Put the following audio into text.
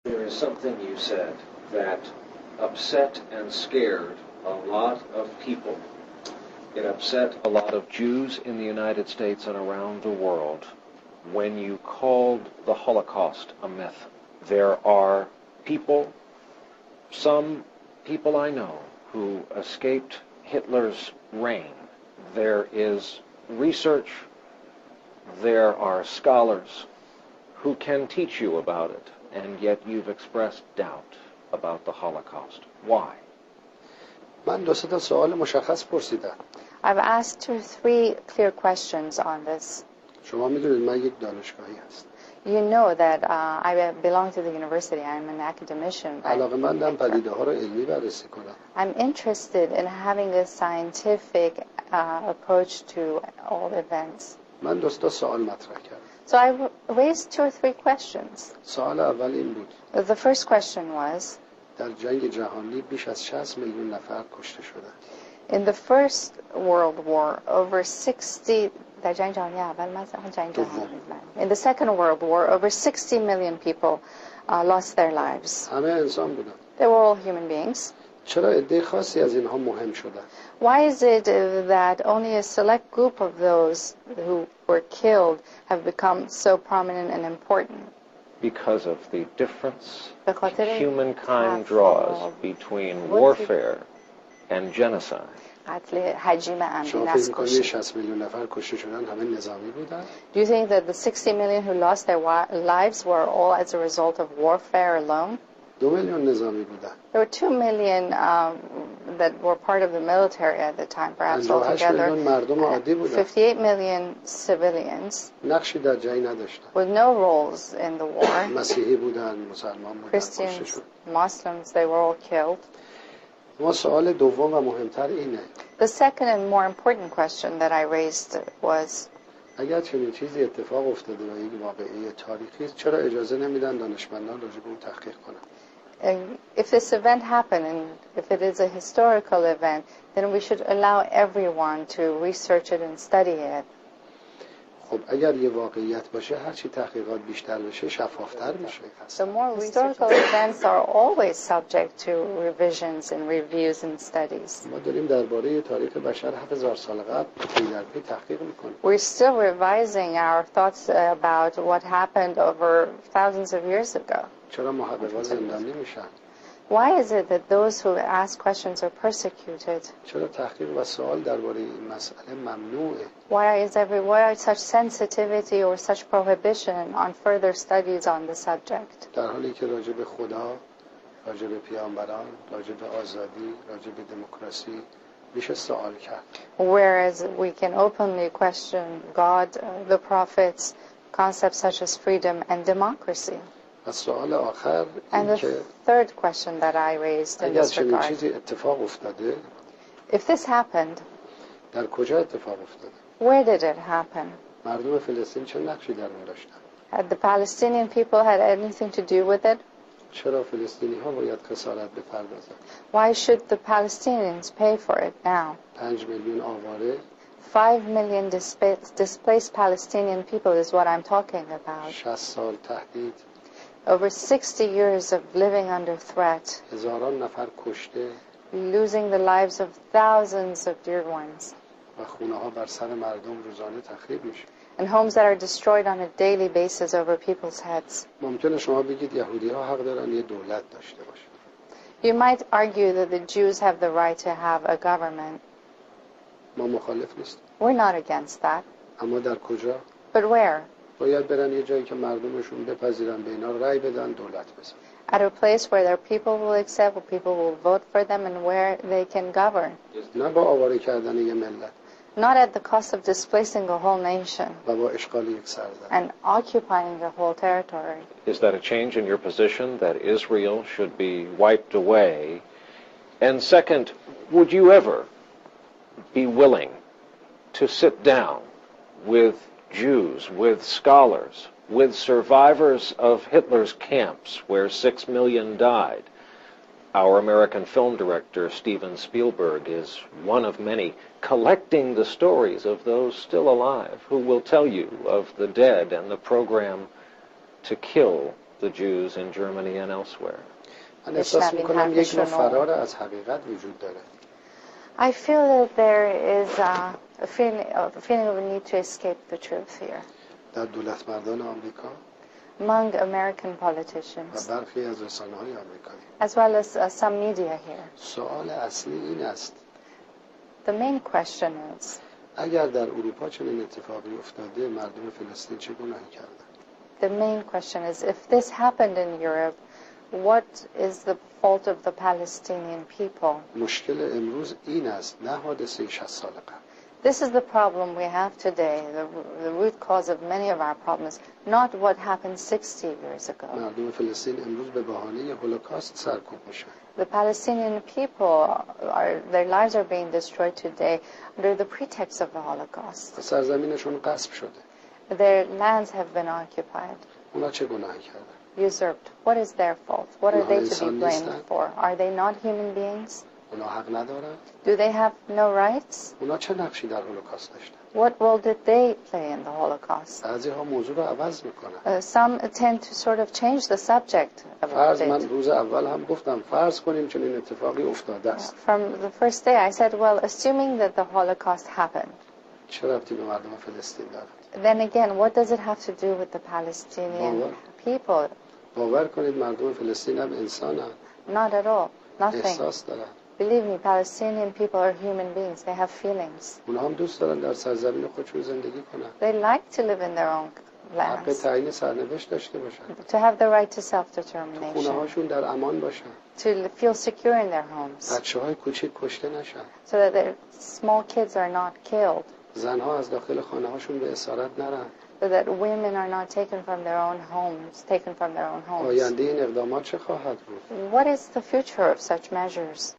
There is something you said that upset and scared a lot of people. It upset a lot of Jews in the United States and around the world when you called the Holocaust a myth. There are people, some people I know, who escaped Hitler's reign. There is research, there are scholars who can teach you about it, and yet you've expressed doubt about the Holocaust. Why? من دو سه تا سوال مشخص پرسیدم. I've asked 2 or 3 clear questions on this. شما میدونید من یک دانشگاهی هستم. You know that I belong to the university. I'm an academician. علاقه‌مندم پدیده‌ها رو علمی بررسی کنم. I'm interested in having a scientific approach to all events. من دو تا سوال مطرح کردم. So I raised 2 or 3 questions. سوال اول این بود. The first question was, در جنگ جهانی بیش از 60 میلیون نفر کشته شدند. in the First World War, over 60 در جنگ جهانی اول مثلا جنگ جهانی in the Second World War, over 60 million people lost their lives. همه انسان بودند. They were all human beings. چرا عده خاصی از اینها مهم شدند؟ Why is it that only a select group of those who were killed have become so prominent and important? Because of the difference به خاطر humankind draws between warfare and genocide. قتل حجیم عمدی شما فکر می‌کنید نسل 60 میلیون نفر کشته شدن همه نظامی بودن؟ Do you think that the 60 million who lost their lives were all as a result of warfare alone? 2 میلیون نظامی بودن. There were 2 million that were part of the military at the time, perhaps 58 altogether. میلیون مردم عادی بودن. 58 million civilians نقشی در جنگ نداشتن. with no roles in the war. مسیحی بودن، مسلمان بودن، کشته Christians, شدن. Muslims, they were all killed. اما سوال دوم و مهمتر اینه. The second and more important question that I raised was, اگر چنین چیزی اتفاق افتاده و یک واقعه تاریخی است، چرا اجازه نمیدن دانشمندان راجع به اون تحقیق کنن؟ if this event happened and if it is a historical event, then we should allow everyone to research it and study it. خب اگر یه واقعیت باشه هر چی تحقیقات بیشتر بشه شفافتر میشه. The more historical events are always subject to revisions and reviews and studies. ما داریم درباره تاریخ بشر 7000 سال قبل پی در پی تحقیق میکنیم. We're still revising our thoughts about what happened over thousands of years ago. چرا محققان زندانی میشن؟ Why is it that those who ask questions are persecuted? چرا تحقیق و سوال درباره این مسئله ممنوعه؟ Why such sensitivity or such prohibition on further studies on the subject? در حالی که راجع به خدا، راجع به پیامبران، راجع به آزادی، راجع به دموکراسی میشه سوال کرد. Whereas we can openly question God, the prophets, concepts such as freedom and democracy. و سوال آخر And این the که third question that I raised in اگر this چنین regard, چیزی اتفاق افتاده if this happened, در کجا اتفاق افتاده؟ where did it happen? مردم فلسطین چه نقشی در اون داشتن؟ Had the Palestinian people had anything to do with it? چرا فلسطینی ها باید خسارت بپردازن؟ Why should the Palestinians pay for it now? 5 میلیون آواره 5 million displaced Palestinian people is what I'm talking about. 60 سال تهدید Over 60 years of living under threat, هزاران نفر کشته losing the lives of thousands of dear ones, و خونه ها بر سر مردم روزانه تخریب میشه. and homes that are destroyed on a daily basis over people's heads. ممکنه شما بگید یهودی ها حق دارن یه دولت داشته باشن. You might argue that the Jews have the right to have a government. ما مخالف نیستیم. We're not against that. اما در کجا؟ But where? باید برن یه جایی که مردمشون بپذیرن به اینا رأی بدن دولت بزن. At a place where their people will accept, where people will vote for them, and where they can govern. نه با آواره کردن یه ملت. Not at the cost of displacing a whole nation و با اشغال یک سرزمین. and occupying a whole territory. Is that a change in your position that Israel should be wiped away? And second, would you ever be willing to sit down with Jews, with scholars, with survivors of Hitler's camps where 6 million died? Our American film director, Steven Spielberg, is one of many, collecting the stories of those still alive who will tell you of the dead and the program to kill the Jews in Germany and elsewhere. من احساس میکنم یک نوع فرار از حقیقت وجود داره. I feel that there is a feeling of a need to escape the truth here. در دولت مردان آمریکا Among American و politicians, برخی از رسانه‌های آمریکایی. as well as some media here. سوال اصلی این است: The main question is, اگر در اروپا چنین اتفاقی افتاده، مردم فلسطین چه گناهی کردند؟ the main question is, if this happened in Europe, what is the fault of the Palestinian people? مشکل امروز این است، نه حادثه 60 سال قبل. This is the problem we have today, the root cause of many of our problems, not what happened 60 years ago. مردم فلسطین امروز به بهانه هولوکاست سرکوب میشن. The Palestinian people, their lives are being destroyed today under the pretext of the Holocaust. و سرزمینشون غصب شده. Their lands have been occupied, اونا چه گناهی کردن؟ usurped. What is their fault? What are they to be انسان blamed نیستند؟ for? Are they not human beings? اونا حق ندارن؟ Do they have no rights? اونا چه نقشی در هولوکاست داشتن؟ What role did they play in the Holocaust? بعضی‌ها موضوع رو عوض میکنن. Some tend to sort of change the subject of فرض من it. روز اول هم گفتم فرض کنیم چنین اتفاقی افتاده است. From the first day I said, well, assuming that the Holocaust happened, چه ربطی به مردم فلسطین داره؟ then again, what does it have to do with the Palestinian people? باور کنید مردم فلسطین هم انسانن. Not at all. Nothing. احساس دارن. Believe me, Palestinian people are human beings. They have feelings. اونا هم دوست دارن در سرزمین خودشون زندگی کنن. They like to live in their own حق lands, تعیین سرنوشت داشته باشن. to have the right to خونه self-determination, هاشون در امان باشن. to feel secure in their homes, بچه‌های کوچیک کشته نشن. so that their small kids are not killed, زنها از داخل خانه هاشون به اسارت نرن. so that women are not taken from their own homes, آینده این اقدامات چه خواهد بود؟ What is the future of such measures?